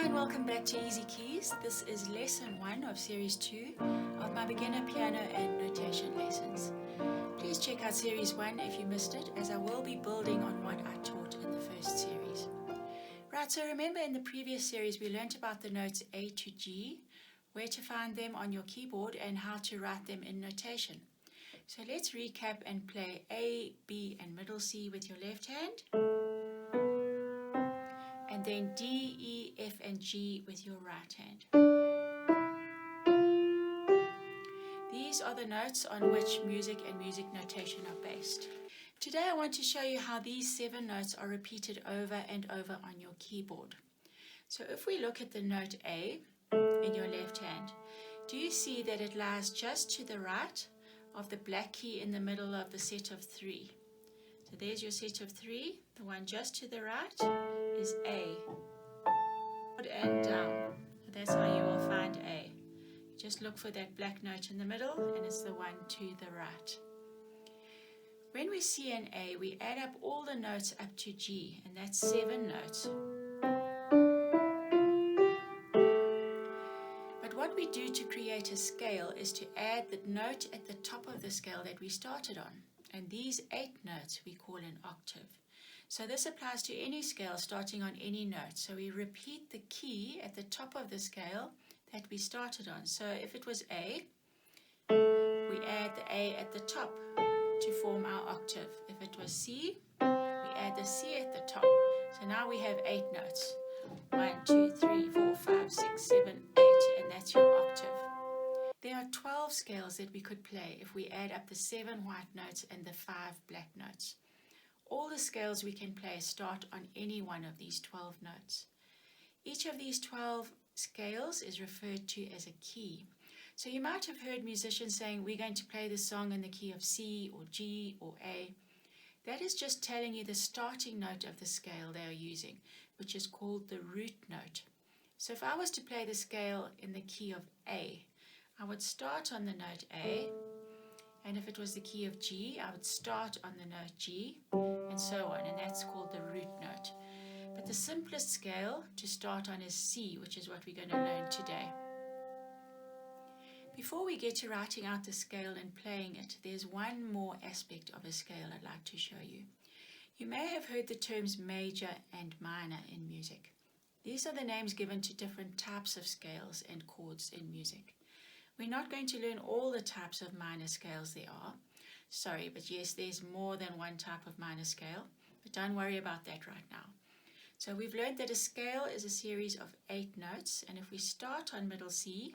Hi and welcome back to Easy Keys. This is lesson 1 of series 2 of my beginner piano and notation lessons. Please check out series 1 if you missed it, as I will be building on what I taught in the first series. Right, so remember in the previous series we learnt about the notes A to G, where to find them on your keyboard and how to write them in notation. So let's recap and play A, B and middle C with your left hand. And then D, E, F and G with your right hand. These are the notes on which music and music notation are based. Today I want to show you how these 7 notes are repeated over and over on your keyboard. So if we look at the note A in your left hand, do you see that it lies just to the right of the black key in the middle of the set of 3? So there's your set of 3. The one just to the right is A. And down. That's how you will find A. Just look for that black note in the middle and it's the one to the right. When we see an A, we add up all the notes up to G, and that's 7 notes. But what we do to create a scale is to add the note at the top of the scale that we started on. And these 8 notes we call an octave. So this applies to any scale starting on any note. So we repeat the key at the top of the scale that we started on. So if it was A, we add the A at the top to form our octave. If it was C, we add the C at the top. So now we have 8 notes. 1, 2, 3, 4, 5, 6, 7, 8, and that's your octave. There are 12 scales that we could play if we add up the 7 white notes and the 5 black notes. All the scales we can play start on any one of these 12 notes. Each of these 12 scales is referred to as a key. So you might have heard musicians saying, we're going to play this song in the key of C or G or A. That is just telling you the starting note of the scale they are using, which is called the root note. So if I was to play the scale in the key of A, I would start on the note A, and if it was the key of G, I would start on the note G, and so on, and that's called the root note. But the simplest scale to start on is C, which is what we're going to learn today. Before we get to writing out the scale and playing it, there's one more aspect of a scale I'd like to show you. You may have heard the terms major and minor in music. These are the names given to different types of scales and chords in music. We're not going to learn all the types of minor scales there are. Sorry, but yes, there's more than one type of minor scale, but don't worry about that right now. So we've learned that a scale is a series of 8 notes, and if we start on middle C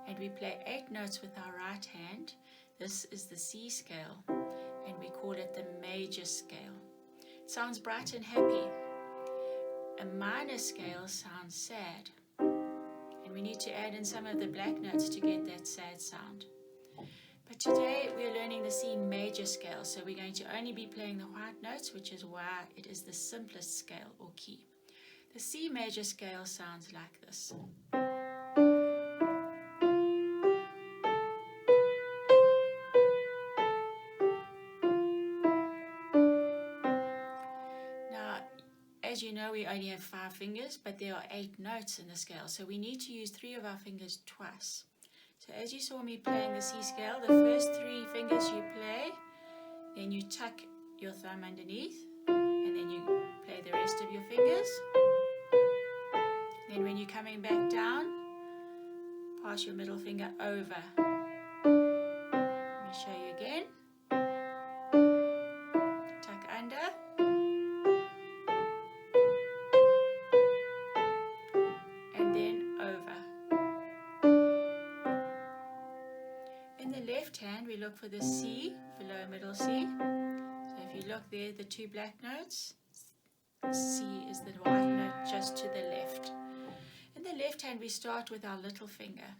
and we play 8 notes with our right hand, this is the C scale, and we call it the major scale. It sounds bright and happy. A minor scale sounds sad, and we need to add in some of the black notes to get that sad sound. But today we're learning the C major scale, so we're going to only be playing the white notes, which is why it is the simplest scale or key. The C major scale sounds like this. Now, as you know, we only have 5 fingers, but there are 8 notes in the scale, so we need to use 3 of our fingers twice. So as you saw me playing the C scale, the first 3 fingers you play, then you tuck your thumb underneath, and then you play the rest of your fingers. Then when you're coming back down, pass your middle finger over. Let me show you again. Tuck under. And then over. In the left hand, we look for the C below middle C. So if you look there, the 2 black notes, C is the white note just to the left. In the left hand, we start with our little finger.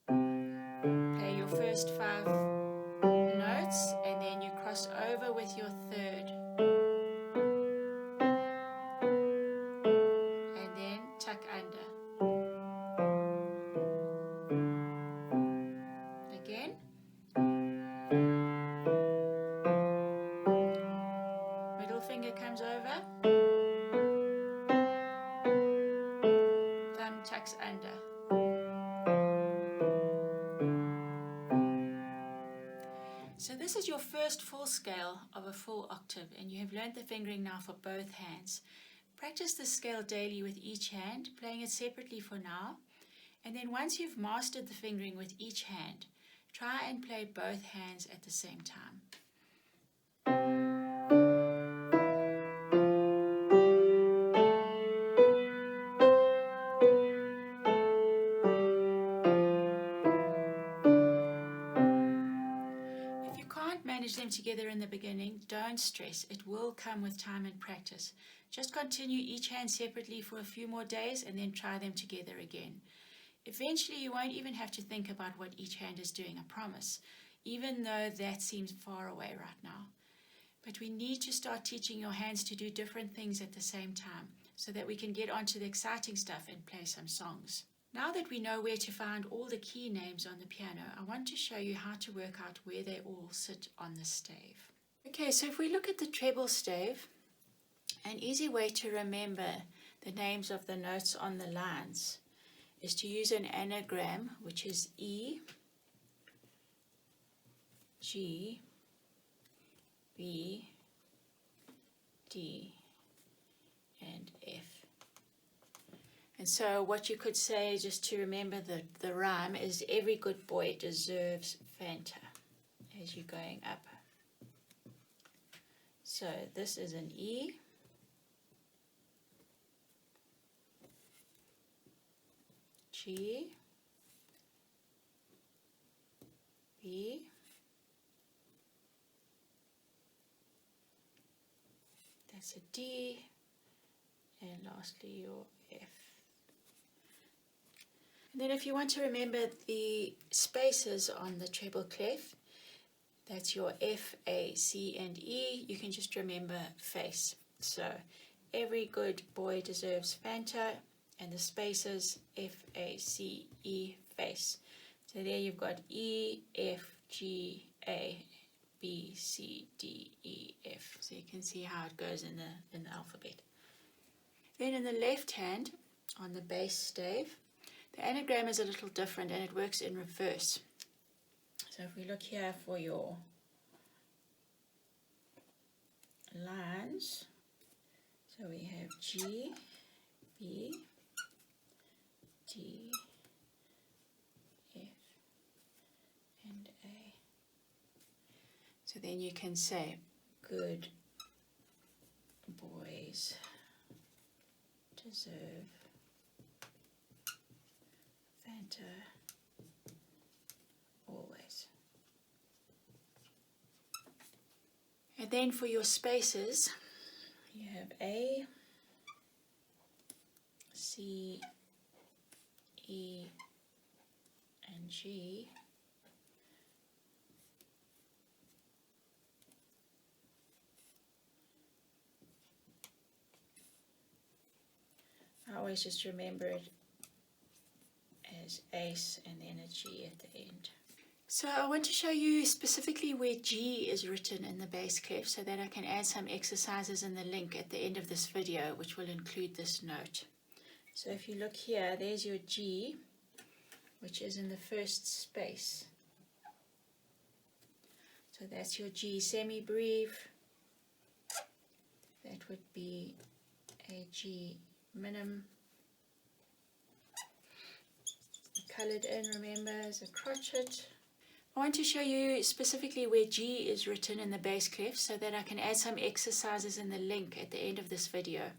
Play your first 5 notes, and then you cross over with your 3rd. And then tuck under. Again. Middle finger comes over. first full scale of a full octave, and you have learned the fingering now for both hands. Practice this scale daily with each hand, playing it separately for now, and then once you've mastered the fingering with each hand, try and play both hands at the same time. If you can't manage them together in the beginning, don't stress. It will come with time and practice. Just continue each hand separately for a few more days and then try them together again. Eventually, you won't even have to think about what each hand is doing, I promise, even though that seems far away right now. But we need to start teaching your hands to do different things at the same time so that we can get onto the exciting stuff and play some songs. Now that we know where to find all the key names on the piano, I want to show you how to work out where they all sit on the stave. Okay, so if we look at the treble stave, an easy way to remember the names of the notes on the lines is to use an anagram, which is E, G, B, D, and F. And so what you could say, just to remember the rhyme, is every good boy deserves Fanta as you're going up. So this is an E, G, B, that's a D, and lastly your F. And then if you want to remember the spaces on the treble clef, that's your F, A, C, and E, you can just remember face. So every good boy deserves Fanta, and the spaces F, A, C, E, face. So there you've got E, F, G, A, B, C, D, E, F. So you can see how it goes in the alphabet. Then in the left hand, on the bass stave, the anagram is a little different and it works in reverse. So if we look here for your lines, so we have G, B, D, F, and A. So then you can say, good boys deserve Fanta always. And then for your spaces, you have A, C, E, and G. I always just remember it as ace and then a G at the end. So I want to show you specifically where G is written in the bass clef so that I can add some exercises in the link at the end of this video, which will include this note. So if you look here, there's your G, which is in the first space. So that's your G semi-breve. That would be a G minim. Coloured in, remember, as a crotchet. I want to show you specifically where G is written in the bass clef so that I can add some exercises in the link at the end of this video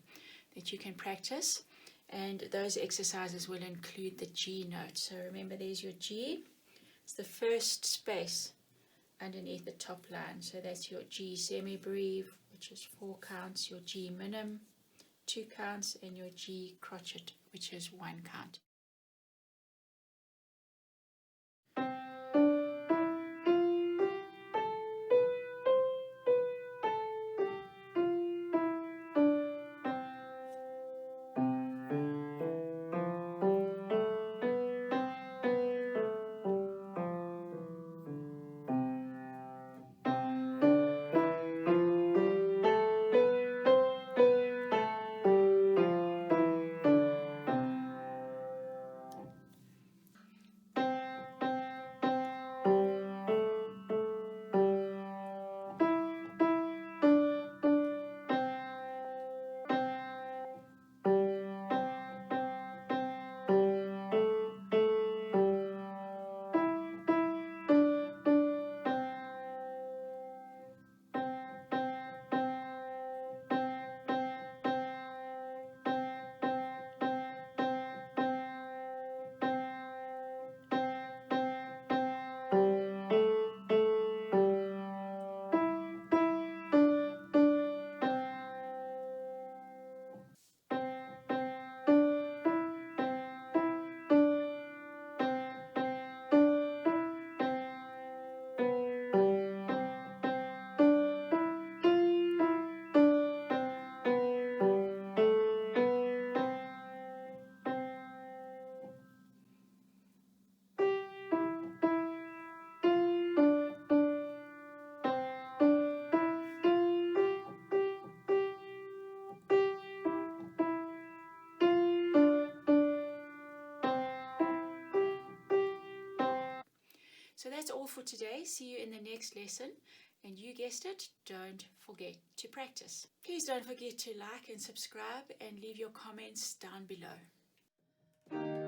that you can practice, and those exercises will include the G note. So remember, there's your G. It's the first space underneath the top line. So that's your G semi-breve, which is 4 counts, your G minim, 2 counts, and your G crotchet, which is 1 count. for today. See you in the next lesson. And you guessed it, don't forget to practice. Please don't forget to like and subscribe and leave your comments down below.